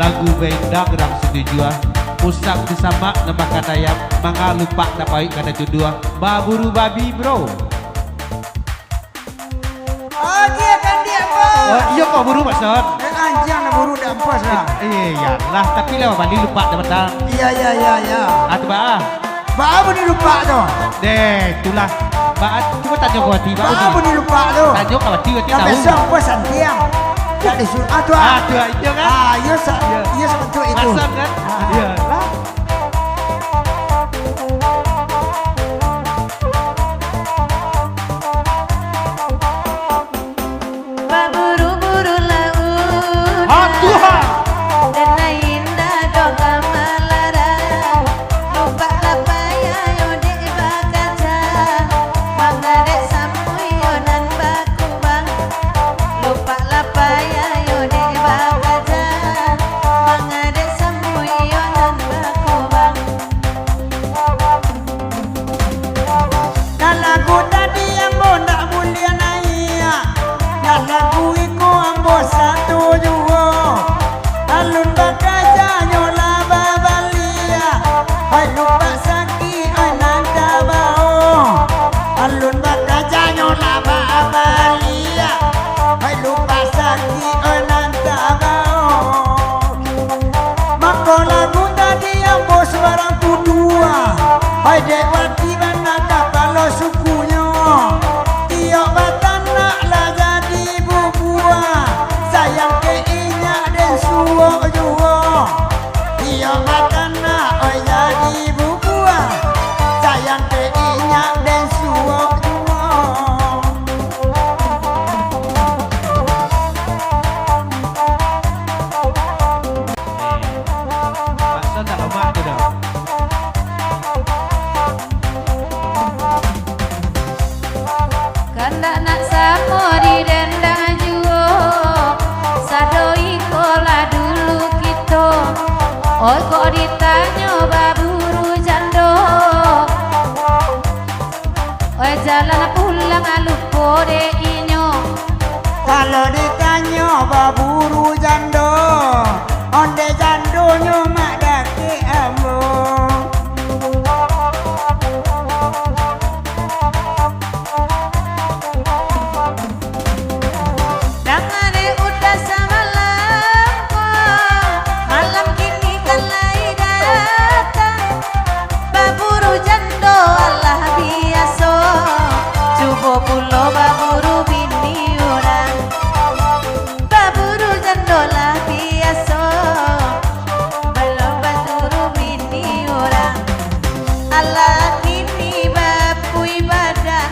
lagu benda gerang setuju usap disamak nemakan ayam manga lupa tak baik kada judua baburu babi bro. Oh dia kan dia bos. Oh iya kok buru maksud Anjang na buru dah bos lah. iya lah tapi lewat balik lupa dapat datang Iya. atau bah Bapak ni lupa tu. deh itulah bah cuma tanya kau hati Bapak ni lupa tu. tanya kau hati Yang tahu besok bos santiang. Tak disuruh tu itu kan iya sebetul itu. maksud kan iya lah. Baburu-buru laut Tuhan dan indah doa malara lupa lapaya yo dek bakaca mangade samui yo nan bakubang lupa lapaya yo dek bakaca mangade samui yo nan bakubang Dan lagu tadi yang bonda mulia naya. Dan lagu iku ambo satu juga. Alun bakaja nyola babalia. Hai lupa saki ai nanda bao. Alun bakaja nyola babalia. Hai lupa saki ai nanda bao. Mako lagu tadi ambo suara kedua. Hai dewati banaka kalau sukunya. Tiok batana lah jadi bubuah. Sayang ke inya dan suwo juga. Tiok batana oi jadi bubuah. Sayang ke inya dan suwo juga. maksud tak lama tu dah Kanda nak samo di dendang juo sadoi kola dulu kita oi kok ditanya baburu jando oi jalan pulang alupo de inyo Kalau ditanya baburu jando, onde jandonyo mak dake ambo. dangane udah samalam malam kini kan lai datang baburu jando Allah biasa cubo pulo baburu bini orang baburu jando lah biasa belum baturu bini orang Allah kini bapu ibadah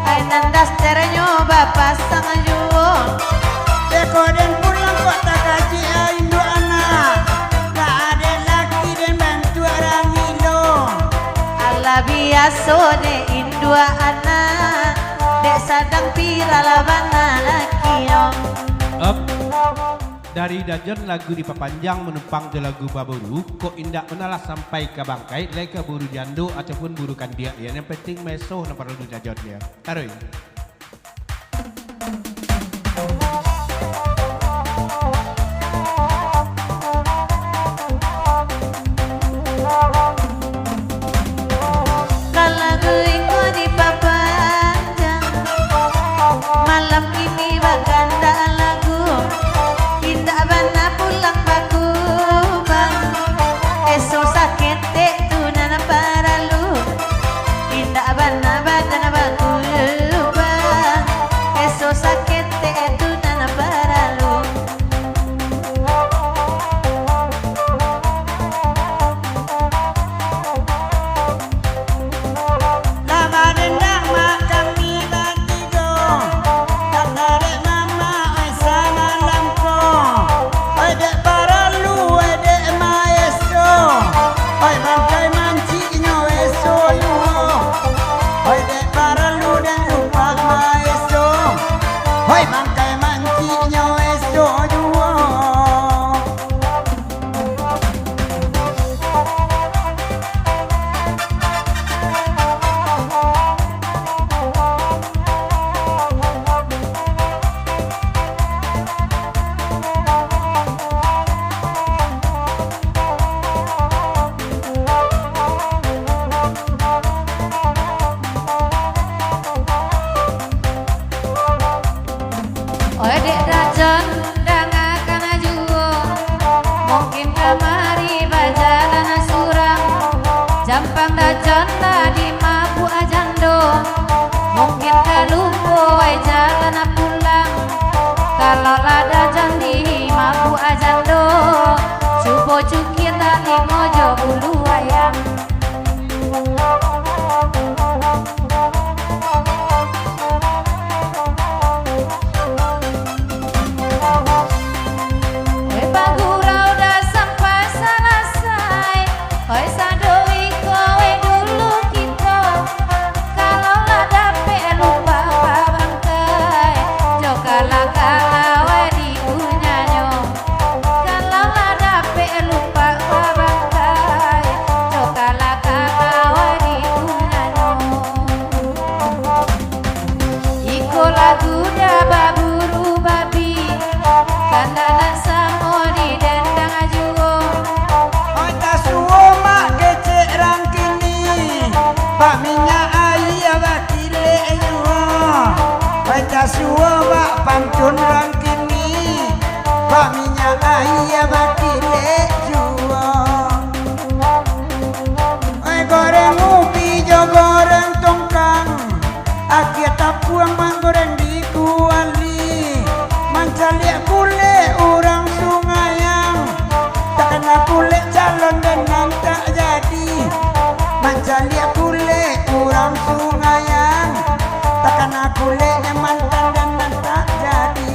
ay nandas terenyo bapak sang juo Teko den pulang kok tak kaji indo anak. Tak ada laki den bantu orang hilo. Allah biasa de indua anak dek sadang piralabana lakino Up. Dari dajon lagu di papanjang menumpang di lagu baburu kok indak menalah sampai ke bangkai lai ke buru jando ataupun buru kandia ya yang penting meso na perlu dajon dia taruh kalagu iko di papanjang malam ini baganda lagu indah bana pulang bakubang eso sakete tunana paralu indah bana badana bakubang mari bajalan surang Jampang dajon di mabu ajando Mungkin kalupo wai jalan pulang Kalau lada jandi mabu ajando Cubo cukir tali mojo bulu ayam Suwa bak pantun rang kini bak minyak ayah bak kile juwa goreng ubi jo goreng tongkang akhir tapuang mang goreng di kuali mancaliak kule orang sungayang tak kena kule calon dengan tak jadi mancaliak kule orang sungayang tak kena kule mantan dan tak jadi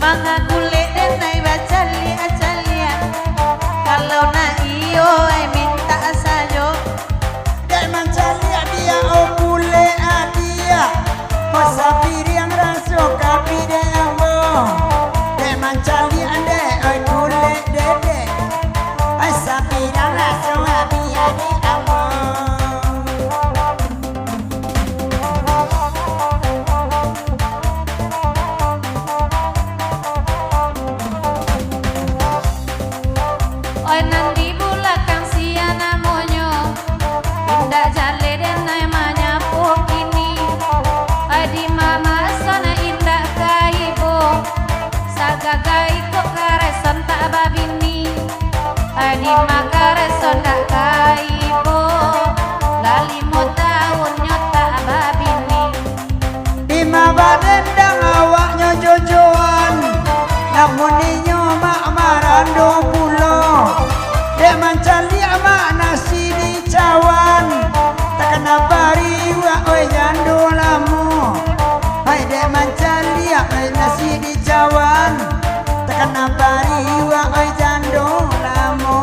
Manga kulit dan nai bacalia Kalau na iyo ay minta sayo dan mancalia dia oh kule adia masa piring raso kapi de ambo dan mancalia de oh kule dede asa pirang raso kapi ade ambo Oi nandi bulakang siana monyo Indah jale den nai manya pokini Adi mama sana indah kaibo Saga gaiko kareson tak babini Adi makareson tak kaibo Lali mo tahun nyota babini Ima badendang awaknya jojoan namun inyo mak marando pulo dek mancalia mak nasi di cawan tak kena bari wa oi jando lamu hai dek mancalia oi nasi di cawan tak kena bari wa oi jando lamu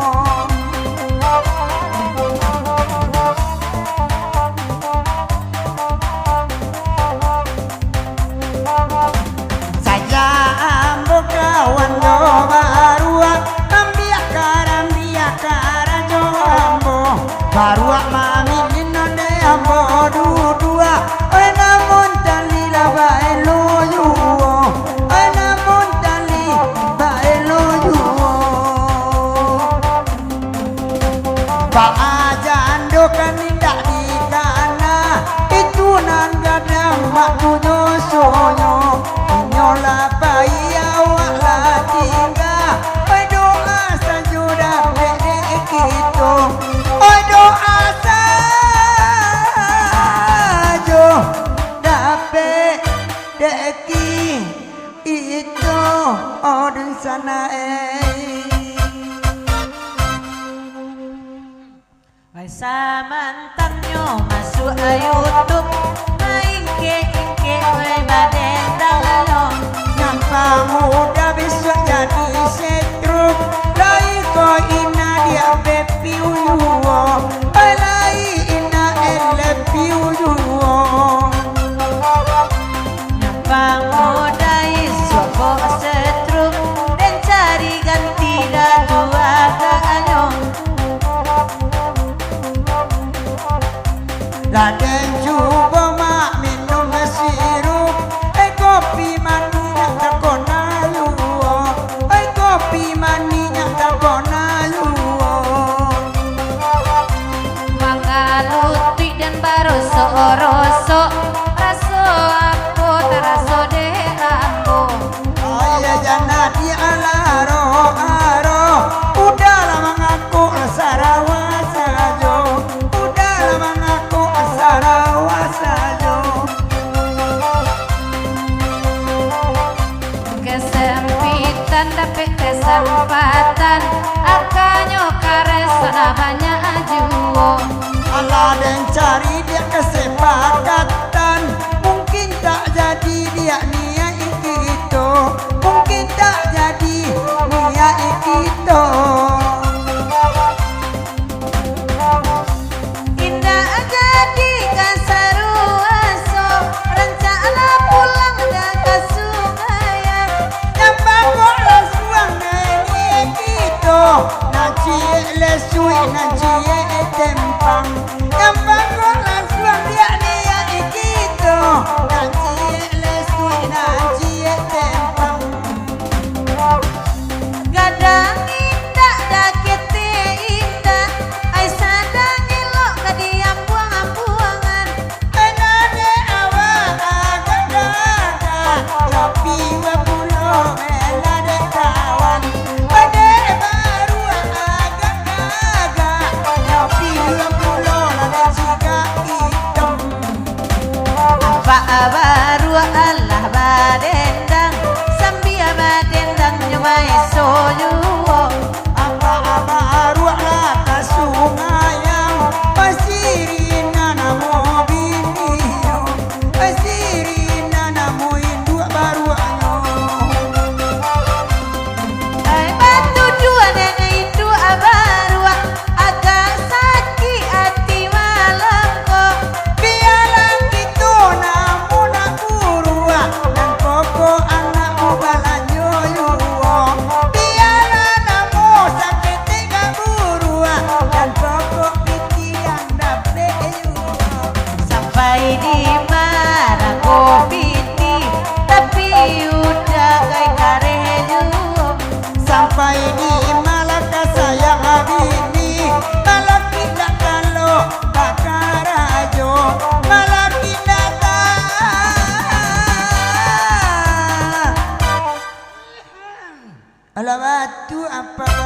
saja ambo kawan do barua ambia kara jo ambo barua mami ninone ambo dua oi namun tali la baelo yuo oi namun tali baelo yuo ba ajando kan indah di kana itu nan gadang mak punya sonyo nyola bayi awak lah tingga oi doa sajuda pede kita oi doa sajo dapat deki itu odun sana Wai samantanyo masuk a YouTube Ingke wai badendang lo Nyampang muda besok jadi setruk lai ko ina dia bepi uyuo lai ina elepi uyuo Nyampang modai sopo setruk Dan cari ganti dah dua kanyo Laden cuba mak minum sirup kopi maninya tak kona luo kopi maninya tak kona luo Mangaluti dan baroso-roso Raso kesempatan akanyo karesana banyak juo Ala dan cari dia kesepakatan mungkin tak jadi dia niat itu mungkin tak jadi niat itu Indah jadi kasaruaso rencana pulang dah ke sungai yang bangun lasuang niat itu nanti lesui nanti tempang yang bangun lasuang dia niat itu nanti lesui nanti tempang gadang indah dah kete indah ai sadang elok kadiam buang-buangan Enane awak agak-agak Tapi wapulo melade kawan Pada baru agak-agak Tapi wapulo lade jika hitam apa baru Allah badendang sambia badendang nyomai sojuo Apa-apa arwah laka sungayang Pasirina namo biniyo Pasirina namo induk baruanyo ai batu dua nene itu abarua agak sakit hati malamko Biarlah gitu namun aku ruah Dan pokok anak ubalanyo yuwo Biarlah namo sakit tiga buruah Dan pokok pikiran dapet yuwo sampai di mana kopiti tapi udah kayak kareju Sampai di Malaka saya habini Malaki kalau bakarajo Malaki Ala batu apa